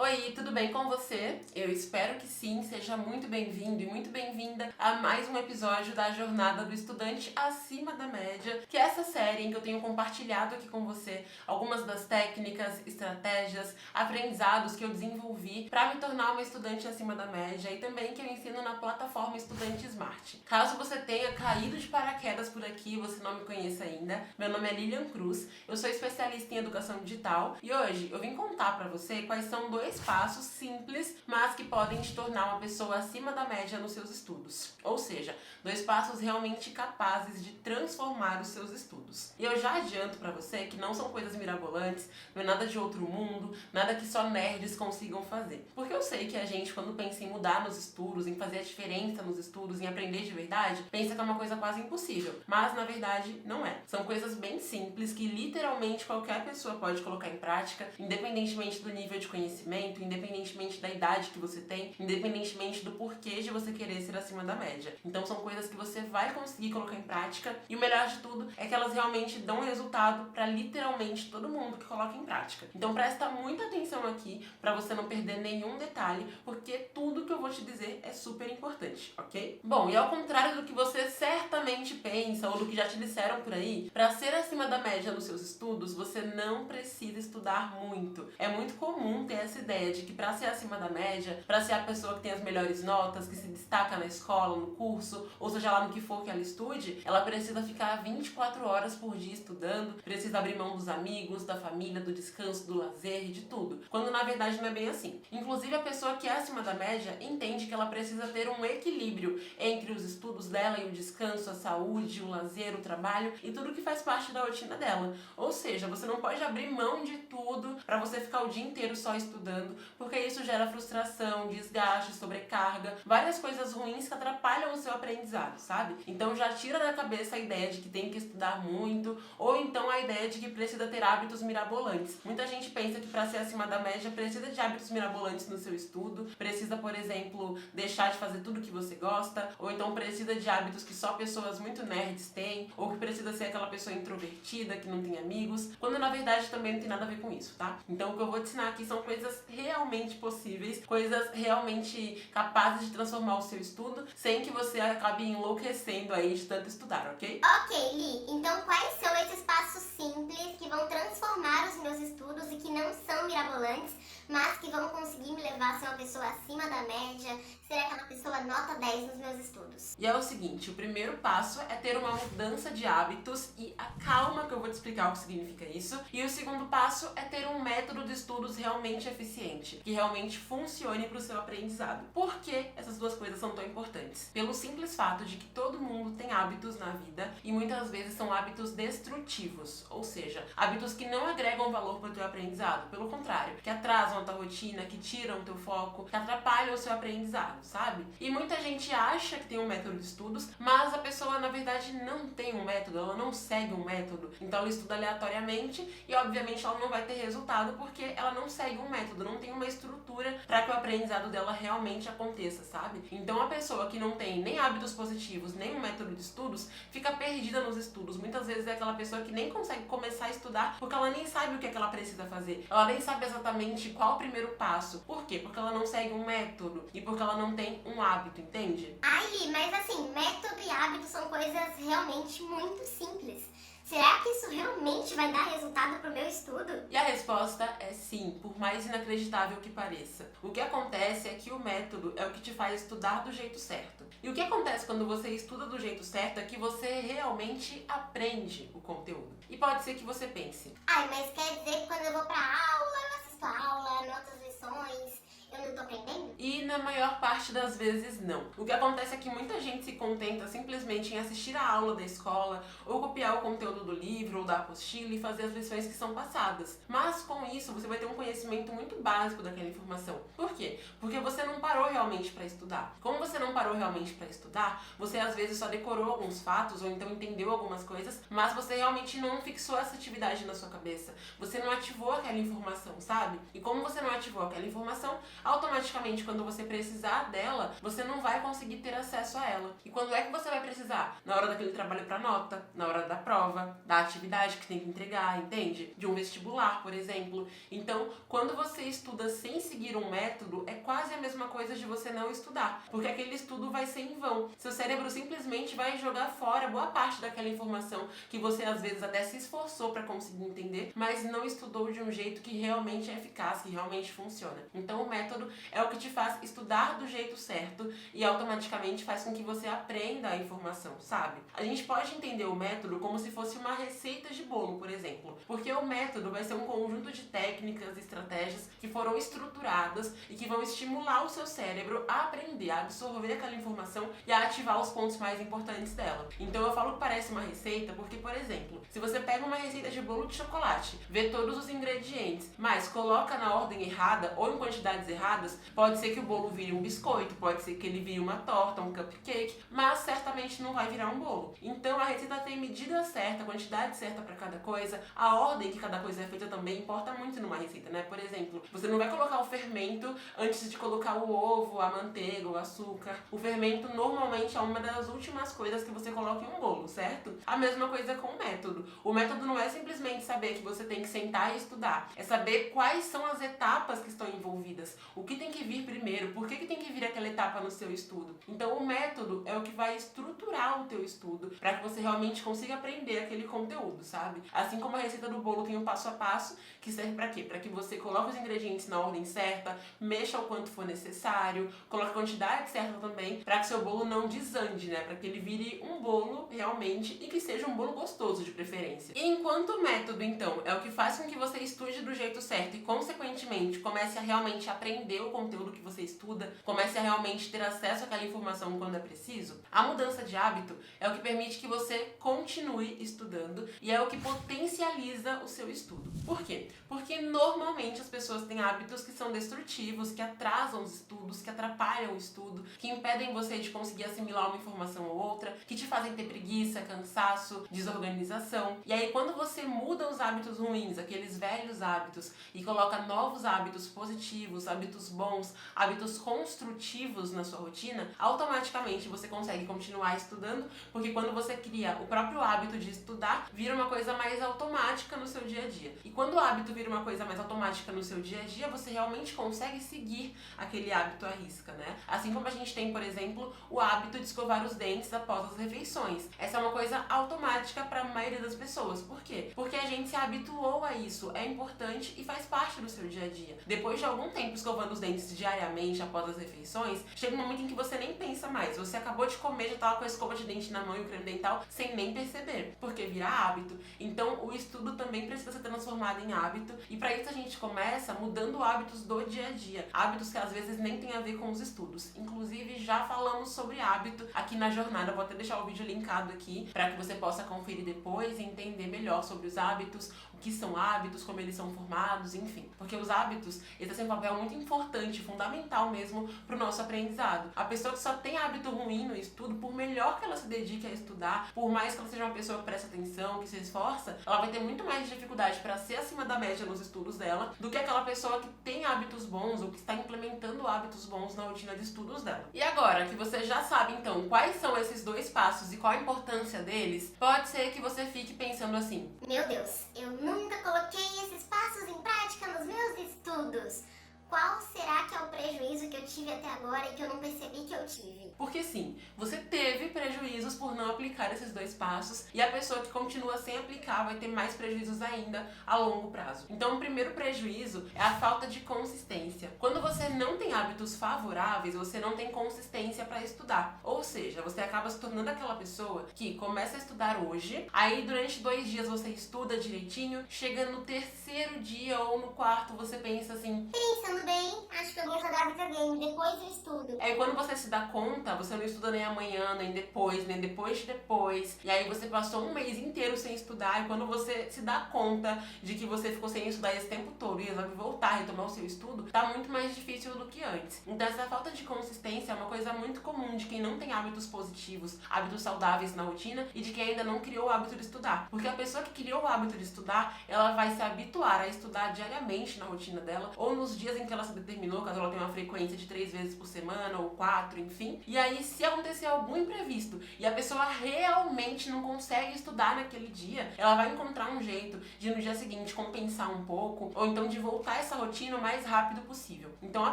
Oi, tudo bem com você? Eu espero que sim, seja muito bem-vindo e muito bem-vinda a mais um episódio da Jornada do Estudante Acima da Média, que é essa série em que eu tenho compartilhado aqui com você algumas das técnicas, estratégias, aprendizados que eu desenvolvi para me tornar uma estudante acima da média e também que eu ensino na plataforma Estudante Smart. Caso você tenha caído de paraquedas por aqui e você não me conheça ainda, meu nome é Lilian Cruz, eu sou especialista em educação digital e hoje eu vim contar para você quais são dois passos simples, mas que podem te tornar uma pessoa acima da média nos seus estudos. Ou seja, dois passos realmente capazes de transformar os seus estudos. E eu já adianto para você que não são coisas mirabolantes, não é nada de outro mundo, nada que só nerds consigam fazer. Porque eu sei que a gente, quando pensa em mudar nos estudos, em fazer a diferença nos estudos, em aprender de verdade, pensa que é uma coisa quase impossível. Mas, na verdade, não é. São coisas bem simples que literalmente qualquer pessoa pode colocar em prática, independentemente do nível de conhecimento, independentemente da idade que você tem, independentemente do porquê de você querer ser acima da média. Então são coisas que você vai conseguir colocar em prática e o melhor de tudo é que elas realmente dão resultado para literalmente todo mundo que coloca em prática. Então presta muita atenção aqui para você não perder nenhum detalhe, porque tudo que eu vou te dizer é super importante, ok? Bom, e ao contrário do que você certamente pensa ou do que já te disseram por aí, para ser acima da média nos seus estudos, você não precisa estudar muito. É muito comum ter essa ideia de que para ser acima da média, para ser a pessoa que tem as melhores notas, que se destaca na escola, no curso, ou seja lá no que for que ela estude, ela precisa ficar 24 horas por dia estudando, precisa abrir mão dos amigos, da família, do descanso, do lazer e de tudo. Quando na verdade não é bem assim. Inclusive a pessoa que é acima da média entende que ela precisa ter um equilíbrio entre os estudos dela e o descanso, a saúde, o lazer, o trabalho e tudo que faz parte da rotina dela. Ou seja, você não pode abrir mão de tudo para você ficar o dia inteiro só estudando, porque isso gera frustração, desgaste, sobrecarga, várias coisas ruins que atrapalham o seu aprendizado, sabe? Então já tira da cabeça a ideia de que tem que estudar muito, ou então a ideia de que precisa ter hábitos mirabolantes. Muita gente pensa que para ser acima da média precisa de hábitos mirabolantes no seu estudo, precisa, por exemplo, deixar de fazer tudo que você gosta, ou então precisa de hábitos que só pessoas muito nerds têm, ou que precisa ser aquela pessoa introvertida, que não tem amigos, quando na verdade também não tem nada a ver com isso, tá? Então o que eu vou te ensinar aqui são coisas realmente possíveis, coisas realmente capazes de transformar o seu estudo, sem que você acabe enlouquecendo aí de tanto estudar, ok? Ok, Li, então quais são esses passos simples que vão transformar os meus estudos e que não são mirabolantes, mas que vão conseguir me levar a ser uma pessoa acima da média, ser aquela pessoa nota 10 nos meus estudos? E é o seguinte, o primeiro passo é ter uma mudança de hábitos e calma que eu vou te explicar o que significa isso. E o segundo passo é ter um método de estudos realmente eficiente, que realmente funcione para o seu aprendizado. Por que essas duas coisas são tão importantes? Pelo simples fato de que todo mundo tem hábitos na vida e muitas vezes são hábitos destrutivos, ou seja, hábitos que não agregam valor para o teu aprendizado, pelo contrário, que atrasam a tua rotina, que tiram o teu foco, que atrapalham o seu aprendizado, sabe? E muita gente acha que tem um método de estudos, mas a pessoa na verdade não tem um método, ela não segue um método, então ela estuda aleatoriamente e obviamente ela não vai ter resultado porque ela não segue um método, não tem uma estrutura para que o aprendizado dela realmente aconteça, sabe? Então a pessoa que não tem nem hábitos positivos, nem um método de estudos, fica perdida nos estudos. Muitas vezes é aquela pessoa que nem consegue começar a estudar porque ela nem sabe o que é que ela precisa fazer. Ela nem sabe exatamente qual o primeiro passo. Por quê? Porque ela não segue um método e porque ela não tem um hábito, entende? Ai, Li, mas assim, método e hábito são coisas realmente muito simples. Será que isso realmente vai dar resultado pro meu estudo? E a resposta é sim, por mais inacreditável que pareça. O que acontece é que o método é o que te faz estudar do jeito certo. E o que acontece quando você estuda do jeito certo é que você realmente aprende o conteúdo. E pode ser que você pense: Ai, mas quer dizer que quando eu vou pra aula, eu assisto a aula, anoto as lições, eu não tô aprendendo? E na maior parte das vezes não. O que acontece é que muita gente se contenta simplesmente em assistir a aula da escola ou copiar o conteúdo do livro ou da apostila e fazer as lições que são passadas. Mas com isso você vai ter um conhecimento muito básico daquela informação. Por quê? Porque você não parou realmente para estudar. Como você não parou realmente para estudar, você às vezes só decorou alguns fatos ou então entendeu algumas coisas, mas você realmente não fixou essa atividade na sua cabeça. Você não ativou aquela informação, sabe? E como você não ativou aquela informação, automaticamente quando você precisar dela, você não vai conseguir ter acesso a ela. E quando é que você vai precisar? Na hora daquele trabalho pra nota, na hora da prova, da atividade que tem que entregar, entende? De um vestibular, por exemplo. Então, quando você estuda sem seguir um método, é quase a mesma coisa de você não estudar, porque aquele estudo vai ser em vão. Seu cérebro simplesmente vai jogar fora boa parte daquela informação que você às vezes até se esforçou para conseguir entender, mas não estudou de um jeito que realmente é eficaz, que realmente funciona. Então o método é o que te faz estudar do jeito certo e automaticamente faz com que você aprenda a informação, sabe? A gente pode entender o método como se fosse uma receita de bolo, por exemplo, porque o método vai ser um conjunto de técnicas e estratégias que foram estruturadas e que vão estimular o seu cérebro a aprender, a absorver aquela informação e a ativar os pontos mais importantes dela. Então eu falo que parece uma receita porque, por exemplo, se você pega uma receita de bolo de chocolate, vê todos os ingredientes, mas coloca na ordem errada ou em quantidades erradas, pode ser que o bolo vire um biscoito, pode ser que ele vire uma torta, um cupcake, mas certamente não vai virar um bolo. Então a receita tem medida certa, quantidade certa para cada coisa, a ordem que cada coisa é feita também importa muito numa receita, né? Por exemplo, você não vai colocar o fermento antes de colocar o ovo, a manteiga, o açúcar. O fermento normalmente é uma das últimas coisas que você coloca em um bolo, certo? A mesma coisa com o método. O método não é simplesmente saber que você tem que sentar e estudar, é saber quais são as etapas que estão envolvidas, o que tem que vir primeiro, por que tem que vir aquela etapa no seu estudo. Então o método é o que vai estruturar o teu estudo para que você realmente consiga aprender aquele conteúdo, sabe? Assim como a receita do bolo tem um passo a passo, que serve para quê? Para que você coloque os ingredientes na ordem certa, mexa o quanto for necessário, coloque a quantidade certa também, para que seu bolo não desande, né? Para que ele vire um bolo realmente e que seja um bolo gostoso de preferência. E enquanto o método, então, é o que faz com que você estude do jeito certo e, consequentemente, comece a realmente aprender o conteúdo que você estuda, comece a realmente ter acesso àquela informação quando é preciso, a mudança de hábito é o que permite que você continue estudando e é o que potencializa o seu estudo. Por quê? Porque normalmente as pessoas têm hábitos que são destrutivos, que atrasam os estudos, que atrapalham o estudo, que impedem você de conseguir assimilar uma informação ou outra, que te fazem ter preguiça, cansaço, desorganização. E aí quando você muda os hábitos ruins, aqueles velhos hábitos, e coloca novos hábitos positivos, hábitos bons, hábitos construtivos na sua rotina, automaticamente você consegue continuar estudando, porque quando você cria o próprio hábito de estudar, vira uma coisa mais automática no seu dia a dia. E quando o hábito vira uma coisa mais automática no seu dia a dia, você realmente consegue seguir aquele hábito à risca, né? Assim como a gente tem, por exemplo, o hábito de escovar os dentes após as refeições. Essa é uma coisa automática para a maioria das pessoas. Por quê? Porque a gente se habituou a isso, é importante e faz parte do seu dia a dia. Depois de algum tempo escovando os dentes diariamente após as refeições, chega um momento em que você nem pensa mais. Você acabou de comer, já estava com a escova de dente na mão e o creme dental sem nem perceber, porque vira hábito. Então o estudo também precisa ser transformado em hábito e para isso a gente começa mudando hábitos do dia a dia. Hábitos que às vezes nem tem a ver com os estudos. Inclusive já falamos sobre hábito aqui na jornada, vou até deixar o vídeo linkado aqui para que você possa conferir depois e entender melhor sobre os hábitos, o que são hábitos, como eles são formados, enfim. Porque os hábitos exercem um papel muito importante, fundamental mesmo para o nosso aprendizado. A pessoa que só tem hábito ruim no estudo, por melhor que ela se dedique a estudar, por mais que ela seja uma pessoa que presta atenção, que se esforça, ela vai ter muito mais dificuldade para ser acima da média nos estudos dela do que aquela pessoa que tem hábitos bons ou que está implementando hábitos bons na rotina de estudos dela. E agora que você já sabe então quais são esses dois passos e qual a importância deles, pode ser que você fique pensando assim: meu Deus, eu nunca coloquei esses passos em prática nos meus estudos. Qual será que é o prejuízo que eu tive até agora e que eu não percebi que eu tive? Porque sim, você teve prejuízos por não aplicar esses dois passos e a pessoa que continua sem aplicar vai ter mais prejuízos ainda a longo prazo. Então o primeiro prejuízo é a falta de consistência. Quando você não tem hábitos favoráveis, você não tem consistência para estudar. Ou seja, você acaba se tornando aquela pessoa que começa a estudar hoje, aí durante 2 dias você estuda direitinho, chega no 3º dia ou no 4º você pensa assim: pensando bem, acho que eu vou jogar videogame, depois eu estudo. Aí quando você se dá conta, você não estuda nem amanhã, nem depois de depois. E aí você passou um mês inteiro sem estudar. E quando você se dá conta de que você ficou sem estudar esse tempo todo e resolve voltar e retomar o seu estudo, tá muito mais difícil do que antes. Então essa falta de consistência é uma coisa muito comum de quem não tem hábitos positivos, hábitos saudáveis na rotina e de quem ainda não criou o hábito de estudar. Porque a pessoa que criou o hábito de estudar, ela vai se habituar a estudar diariamente na rotina dela ou nos dias em que ela se determinou, caso ela tenha uma frequência de 3 vezes por semana, ou 4, enfim. E aí, se acontecer algum imprevisto e a pessoa realmente não consegue estudar naquele dia, ela vai encontrar um jeito de no dia seguinte compensar um pouco, ou então de voltar essa rotina o mais rápido possível. Então a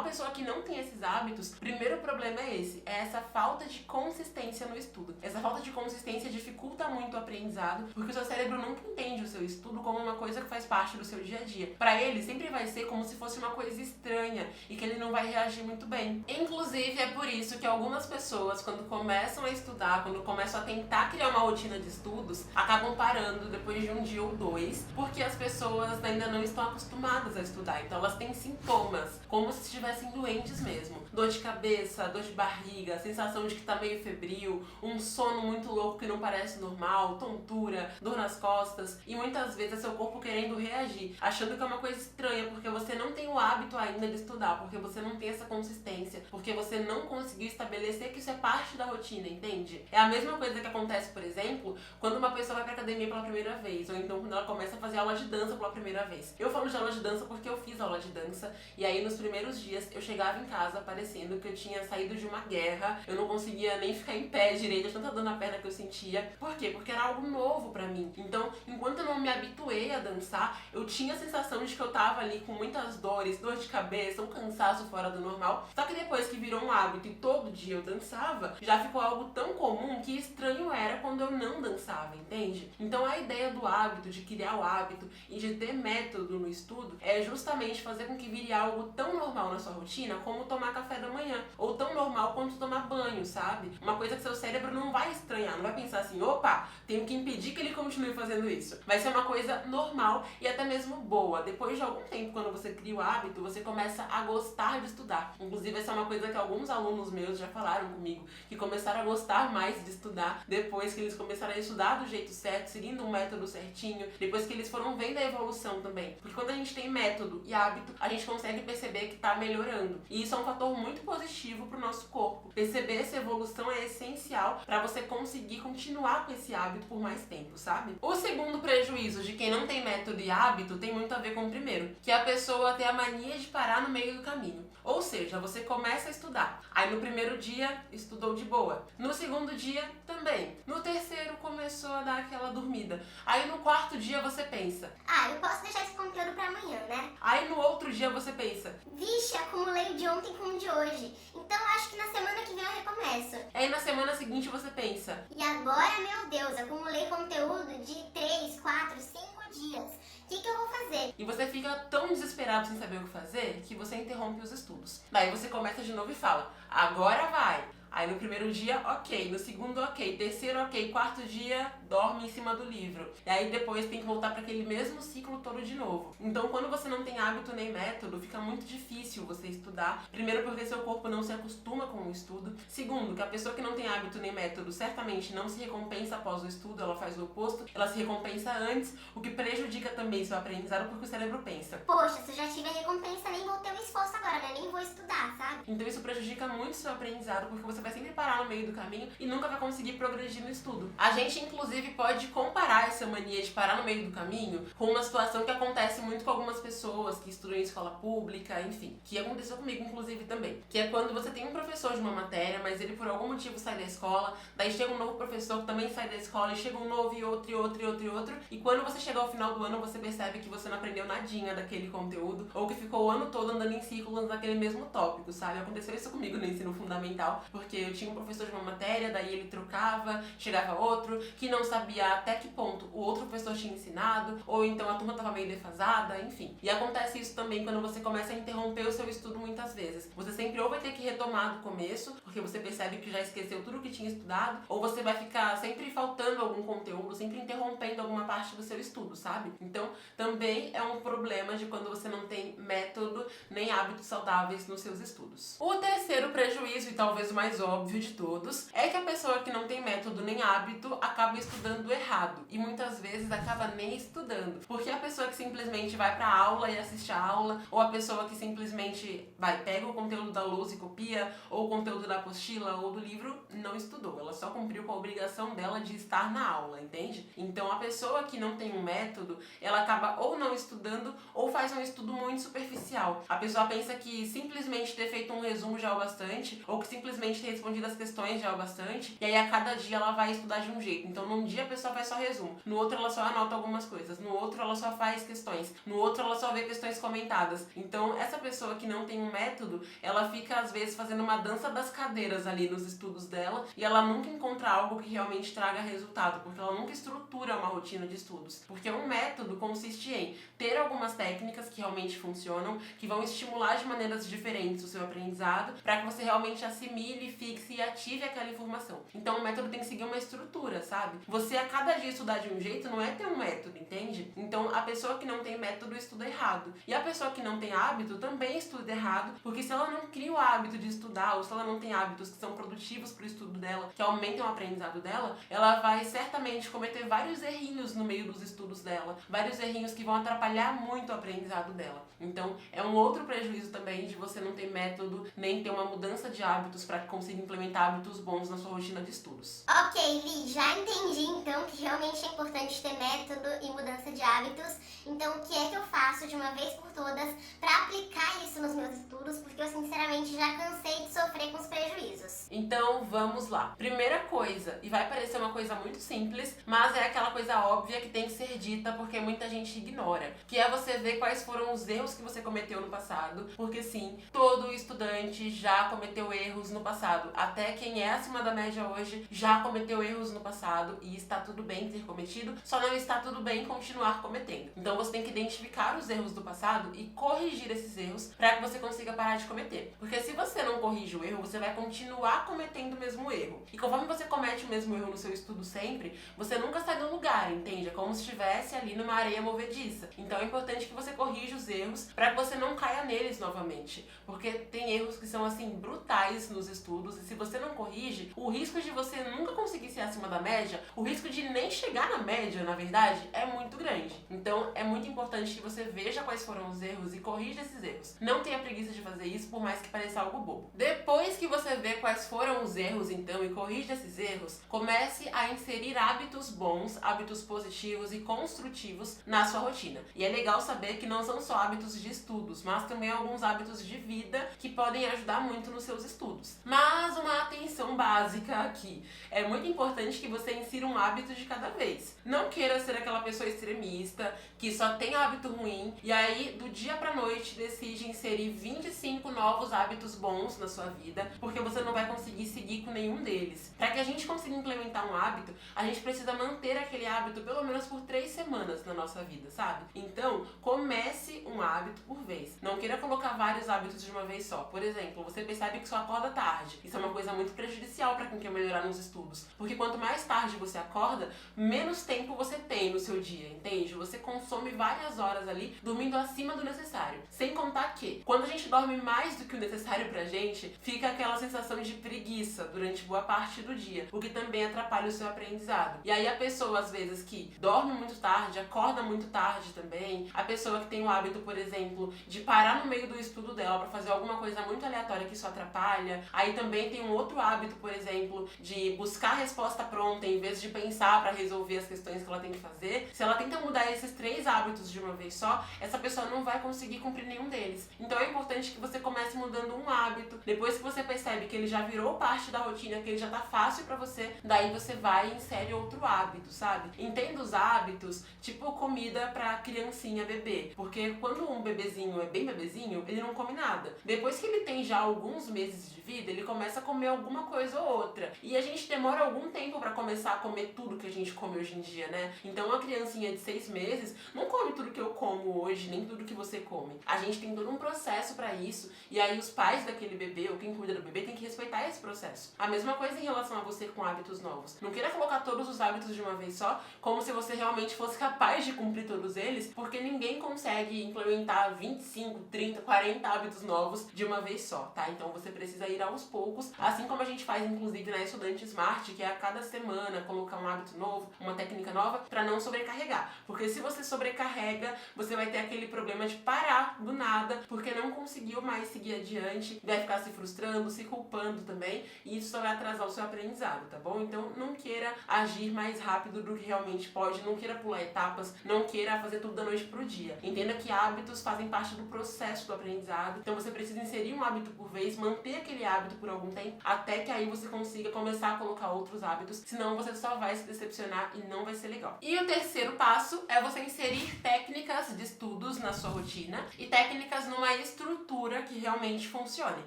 pessoa que não tem esses hábitos, o primeiro problema é esse, é essa falta de consistência no estudo. Essa falta de consistência dificulta muito o aprendizado, porque o seu cérebro nunca entende o seu estudo como uma coisa que faz parte do seu dia a dia. Para ele, sempre vai ser como se fosse uma coisa estranha e que ele não vai reagir muito bem. Inclusive, é por isso que algumas pessoas, quando começam a estudar, quando começam a tentar criar uma rotina de estudos, acabam parando depois de um dia ou dois, porque as pessoas ainda não estão acostumadas a estudar. Então elas têm sintomas, como se estivessem doentes mesmo. Dor de cabeça, dor de barriga, sensação de que tá meio febril, um sono muito louco que não parece normal, tontura, dor nas costas, e muitas vezes é seu corpo querendo reagir, achando que é uma coisa estranha, porque você não tem o hábito ainda de estudar, porque você não tem essa consistência, porque você não conseguiu estabelecer que isso é parte da rotina, entende? É a mesma coisa que acontece, por exemplo, quando uma pessoa vai pra academia pela primeira vez, ou então quando ela começa a fazer aula de dança pela primeira vez. Eu falo de aula de dança porque eu fiz aula de dança, e aí nos primeiros dias eu chegava em casa parecendo que eu tinha saído de uma guerra, eu não conseguia nem ficar em pé direito, de tanta dor na perna que eu sentia. Por quê? Porque era algo novo pra mim. Então, enquanto eu não me habituei a dançar, eu tinha a sensação de que eu tava ali com muitas dores, dor de cabeça, um cansaço fora do normal. Só que depois que virou um hábito e todo dia eu dançava, já ficou algo tão comum que estranho era quando eu não dançava, entende? Então a ideia do hábito, de criar o hábito e de ter método no estudo é justamente fazer com que vire algo tão normal na sua rotina como tomar café da manhã, ou tão normal quanto tomar banho, sabe? Uma coisa que seu cérebro não vai estranhar, não vai pensar assim, opa, tenho que impedir que ele continue fazendo isso. Vai ser uma coisa normal e até mesmo boa. Depois de algum tempo, quando você cria o hábito, você começa a gostar de estudar. Inclusive, essa é uma coisa que alguns alunos meus já falaram comigo, que começaram a gostar mais de estudar depois que eles começaram a estudar do jeito certo, seguindo um método certinho, depois que eles foram vendo a evolução também. Porque quando a gente tem método e hábito, a gente consegue perceber que tá melhorando. E isso é um fator muito positivo pro nosso corpo. Perceber essa evolução é essencial para você conseguir continuar com esse hábito por mais tempo, sabe? O segundo prejuízo de quem não tem método e hábito tem muito a ver com o primeiro, que é a pessoa ter a mania de parar no meio do caminho. Ou seja, você começa a estudar. Aí no primeiro dia, estudou de boa. No segundo dia, também. No terceiro, começou a dar aquela dormida. Aí no quarto dia, você pensa, eu posso deixar esse conteúdo pra amanhã, né? Aí no outro dia, você pensa, Vixe, acumulei o de ontem com o de hoje. Então acho que na semana que vem eu recomeço. Aí na semana seguinte, você pensa, E agora, meu Deus, acumulei conteúdo de 3, 4, 5 dias. O que eu vou fazer? E você fica tão desesperado sem saber o que fazer que você interrompe os estudos. Daí você começa de novo e fala, agora vai. Aí no primeiro dia, ok. No segundo, ok. Terceiro, ok. Quarto dia, dorme em cima do livro. E aí depois tem que voltar para aquele mesmo ciclo todo de novo. Então quando você não tem hábito nem método, fica muito difícil você estudar. Primeiro porque seu corpo não se acostuma com o estudo. Segundo, que a pessoa que não tem hábito nem método certamente não se recompensa após o estudo, ela faz o oposto. Ela se recompensa antes, o que prejudica também seu aprendizado porque o cérebro pensa, Poxa, se eu já tive a recompensa, nem vou ter o esforço agora, né? Nem vou estudar, sabe? Então isso prejudica muito seu aprendizado, porque você vai sempre parar no meio do caminho e nunca vai conseguir progredir no estudo. A gente, inclusive, pode comparar essa mania de parar no meio do caminho com uma situação que acontece muito com algumas pessoas que estudam em escola pública, enfim, que aconteceu comigo, inclusive, também. Que é quando você tem um professor de uma matéria, mas ele por algum motivo sai da escola, daí chega um novo professor que também sai da escola, e chega um novo e outro, e outro, e outro, e outro, e quando você chega ao final do ano, você percebe que você não aprendeu nadinha daquele conteúdo, ou que ficou o ano todo andando em círculos naquele mesmo tópico, sabe? Aconteceu isso comigo no ensino fundamental, porque eu tinha um professor de uma matéria, daí ele trocava, chegava outro, que não sabia até que ponto o outro professor tinha ensinado, ou então a turma estava meio defasada, enfim. E acontece isso também quando você começa a interromper o seu estudo muitas vezes. Você sempre ou vai ter que retomar do começo, porque você percebe que já esqueceu tudo que tinha estudado, ou você vai ficar sempre faltando algum conteúdo, sempre interrompendo alguma parte do seu estudo, sabe? Então, também é um problema de quando você não tem método nem hábitos saudáveis nos seus estudos. O terceiro prejuízo, e talvez o mais óbvio de todos, é que a pessoa que não tem método nem hábito acaba estudando errado e muitas vezes acaba nem estudando, porque a pessoa que simplesmente vai pra aula e assiste a aula, ou a pessoa que simplesmente pega o conteúdo da lousa e copia, ou o conteúdo da apostila ou do livro, não estudou. Ela só cumpriu com a obrigação dela de estar na aula, entende? Então a pessoa que não tem um método, ela acaba ou não estudando ou faz um estudo muito superficial. A pessoa pensa que simplesmente ter feito um resumo já é o bastante, ou que simplesmente ter respondido as questões já é o bastante, e aí a cada dia ela vai estudar de um jeito. Então num dia a pessoa faz só resumo, no outro ela só anota algumas coisas, no outro ela só faz questões, no outro ela só vê questões comentadas. Então essa pessoa que não tem um método, ela fica às vezes fazendo uma dança das cadeiras ali nos estudos dela, e ela nunca encontra algo que realmente traga resultado, porque ela nunca estrutura uma rotina de estudos. Porque um método consiste em ter algumas técnicas que realmente funcionam, que vão estimular de maneiras diferentes o seu aprendizado, para que você realmente assimile, fixe e ative aquela informação. Então o método tem que seguir uma estrutura, sabe? Você a cada dia estudar de um jeito não é ter um método, entende? Então a pessoa que não tem método estuda errado. E a pessoa que não tem hábito também estuda errado, porque se ela não cria o hábito de estudar, ou se ela não tem hábitos que são produtivos para o estudo dela, que aumentam o aprendizado dela, ela vai certamente cometer vários errinhos no meio dos estudos dela, vários errinhos que vão atrapalhar muito o aprendizado dela. Então é um outro prejuízo também de você não ter método, nem ter uma mudança de hábitos para conseguir implementar hábitos bons na sua rotina de estudos. Ok, Li, já entendi então que realmente é importante ter método e mudança de hábitos. Então o que é que eu faço de uma vez por todas para aplicar isso nos meus estudos? Porque eu sinceramente já cansei de sofrer com os prejuízos. Então vamos lá. Primeira coisa, e vai parecer uma coisa muito simples, mas é aquela coisa óbvia que tem que ser dita porque muita gente ignora, que é você ver quais foram os erros que você cometeu no passado, porque sim, todo estudante já cometeu erros no passado. Até quem é acima da média hoje já cometeu erros no passado e está tudo bem ter cometido, só não está tudo bem continuar cometendo. Então você tem que identificar os erros do passado e corrigir esses erros para que você consiga parar de cometer. Porque se você não corrige o erro, você vai continuar cometendo o mesmo erro. E conforme você comete o mesmo erro no seu estudo sempre, você nunca sai do lugar, entende? É como se estivesse ali numa areia movediça. Então é importante que você corrija os erros para que você não caia neles novamente. Porque tem erros que são assim brutais nos estudos, e se você não corrige, o risco de você nunca conseguir ser acima da média, o risco de nem chegar na média, na verdade, é muito grande. Então é muito importante que você veja quais foram os erros e corrija esses erros. Não tenha preguiça de fazer isso, por mais que pareça algo bobo. Depois que você vê quais foram os erros, então, e corrija esses erros, comece a inserir hábitos bons, hábitos positivos e construtivos na sua rotina. E é legal saber que não são só hábitos de estudos, mas também alguns hábitos de vida que podem ajudar muito nos seus estudos. Mas uma atenção básica aqui. É muito importante que você insira um hábito de cada vez. Não queira ser aquela pessoa extremista que só tem hábito ruim e aí do dia pra noite decide inserir 25 novos hábitos bons na sua vida, porque você não vai conseguir seguir com nenhum deles. Para que a gente consiga implementar um hábito, a gente precisa manter aquele hábito pelo menos por 3 semanas na nossa vida, sabe? Então, comece um hábito por vez. Não queira colocar vários hábitos de uma vez só. Por exemplo, você percebe que só acorda tarde. Isso é uma coisa muito prejudicial para quem quer melhorar nos estudos. Porque quanto mais tarde você acorda, menos tempo você tem no seu dia, entende? Você consome várias horas ali dormindo acima do necessário. Sem contar que, quando a gente dorme mais do que o necessário pra gente, fica aquela sensação de preguiça durante boa parte do dia, o que também atrapalha o seu aprendizado. E aí a pessoa, às vezes, que dorme muito tarde, acorda muito tarde também, a pessoa que tem o hábito, por exemplo, de parar no meio do estudo dela pra fazer alguma coisa muito aleatória que isso atrapalha, aí também tem um outro hábito, por exemplo, de buscar a resposta pronta em vez de pensar pra resolver as questões que ela tem que fazer. Se ela tenta mudar esses 3 hábitos de uma vez só, essa pessoa não vai conseguir cumprir nenhum deles. Então é importante que você comece mudando um hábito. Depois que você percebe que ele já virou parte da rotina, que ele já tá fácil pra você, daí você vai e insere outro hábito, sabe? Entenda os hábitos, tipo comida pra criancinha bebê. Porque quando um bebezinho é bem bebezinho, ele não come nada. Depois que ele tem já alguns meses de vida, ele começa a comer alguma coisa ou outra. E a gente demora algum tempo pra começar a comer tudo que a gente come hoje em dia, né? Então uma criancinha de 6 meses não come tudo que eu como hoje, nem tudo que você come. A gente tem todo um processo pra isso, e aí os pais daquele bebê, ou quem cuida do bebê, tem que respeitar esse processo. A mesma coisa em relação a você com hábitos novos. Não queira colocar todos os hábitos de uma vez só, como se você realmente fosse capaz de cumprir todos eles, porque ninguém consegue implementar 25, 30, 40 hábitos novos de uma vez só, tá? Então você precisa ir aos poucos, assim como a gente faz inclusive na Estudante Smart, que é a cada semana colocar um hábito novo, uma técnica nova, pra não sobrecarregar. Porque se você sobrecarrega, você vai ter aquele problema de parar do nada, porque não conseguiu mais seguir adiante diante, vai ficar se frustrando, se culpando também, e isso só vai atrasar o seu aprendizado, tá bom? Então não queira agir mais rápido do que realmente pode, não queira pular etapas, não queira fazer tudo da noite pro dia. Entenda que hábitos fazem parte do processo do aprendizado, então você precisa inserir um hábito por vez, manter aquele hábito por algum tempo, até que aí você consiga começar a colocar outros hábitos, senão você só vai se decepcionar e não vai ser legal. E o terceiro passo é você inserir técnicas de estudos na sua rotina e técnicas numa estrutura que realmente funcione.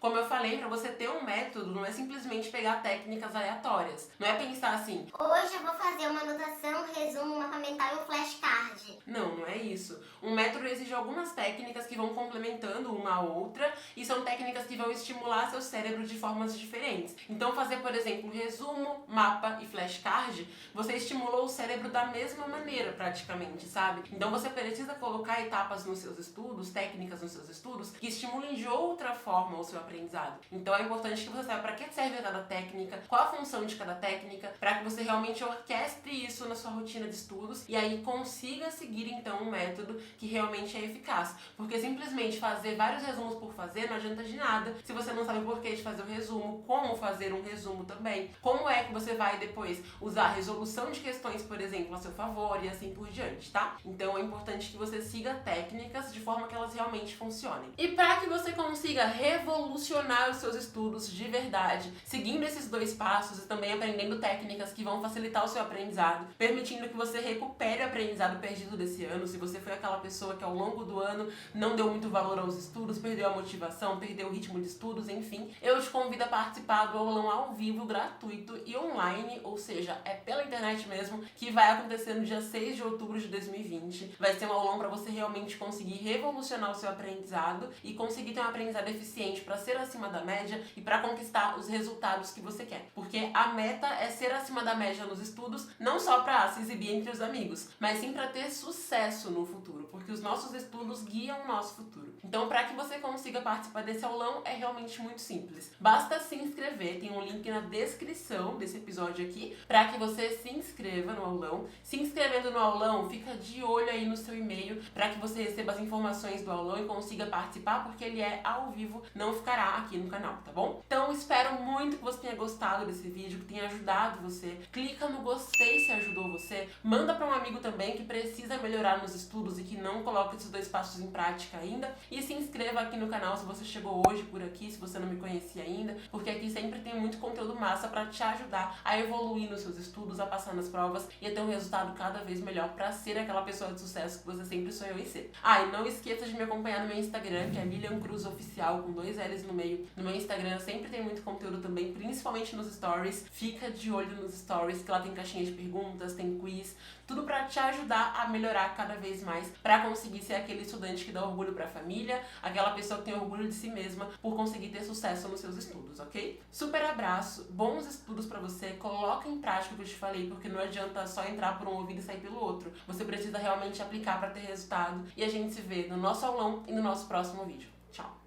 Como eu falei, para você ter um método, não é simplesmente pegar técnicas aleatórias, não é pensar assim, hoje eu vou fazer uma anotação, um resumo, um mapa mental e um flashcard. Não é isso. Um método exige algumas técnicas que vão complementando uma a outra e são técnicas que vão estimular seu cérebro de formas diferentes. Então fazer, por exemplo, resumo, mapa e flashcard, você estimulou o cérebro da mesma maneira praticamente, sabe? Então você precisa colocar etapas nos seus estudos, técnicas nos seus estudos, que estimulem de outra forma o seu aprendizado. Então é importante que você saiba para que serve cada técnica, qual a função de cada técnica, para que você realmente orquestre isso na sua rotina de estudos e aí consiga seguir então um método que realmente é eficaz. Porque simplesmente fazer vários resumos por fazer não adianta de nada se você não sabe o porquê de fazer o resumo, como fazer um resumo também, como é que você vai depois usar a resolução de questões, por exemplo, a seu favor e assim por diante, tá? Então é importante que você siga técnicas de forma que elas realmente funcionem. E para que você consiga revolucionar os seus estudos de verdade, seguindo esses dois passos e também aprendendo técnicas que vão facilitar o seu aprendizado, permitindo que você recupere o aprendizado perdido desse ano, se você foi aquela pessoa que ao longo do ano não deu muito valor aos estudos, perdeu a motivação, perdeu o ritmo de estudos, enfim, eu te convido a participar do aulão ao vivo, gratuito e online, ou seja, é pela internet mesmo, que vai acontecer no dia 6 de outubro de 2020. Vai ser um aulão para você realmente conseguir revolucionar o seu aprendizado e conseguir ter um aprendizado eficiente para ser acima da média e para conquistar os resultados que você quer. Porque a meta é ser acima da média nos estudos, não só para se exibir entre os amigos, mas sim para ter sucesso no futuro, porque os nossos estudos guiam o nosso futuro. Então, para que você consiga participar desse aulão, é realmente muito simples. Basta se inscrever, tem um link na descrição desse episódio aqui, para que você se inscreva no aulão. Se inscrevendo no aulão, fica de olho aí no seu e-mail, para que você receba as informações do aulão e consiga participar, porque ele é ao vivo, não ficará aqui no canal, tá bom? Então, espero muito que você tenha gostado desse vídeo, que tenha ajudado você. Clica no gostei se ajudou você. Manda para um amigo também que precisa melhorar nos estudos e que não coloca esses dois passos em prática ainda. E se inscreva aqui no canal se você chegou hoje por aqui, se você não me conhecia ainda, porque aqui sempre tem muito conteúdo massa para te ajudar a evoluir nos seus estudos, a passar nas provas e a ter um resultado cada vez melhor para ser aquela pessoa de sucesso que você sempre sonhou em ser. E não esqueça de me acompanhar no meu Instagram, que é Lilian Cruz Oficial, com 2 L's no meio. No meu Instagram sempre tem muito conteúdo também, principalmente nos stories. Fica de olho nos stories, que lá tem caixinha de perguntas, tem quiz, tudo para te ajudar a melhorar cada vez mais, para conseguir ser aquele estudante que dá orgulho para a família, aquela pessoa que tem orgulho de si mesma por conseguir ter sucesso nos seus estudos, ok? Super abraço, bons estudos para você, coloca em prática o que eu te falei, porque não adianta só entrar por um ouvido e sair pelo outro. Você precisa realmente aplicar para ter resultado e a gente se vê no nosso aulão e no nosso próximo vídeo. Tchau!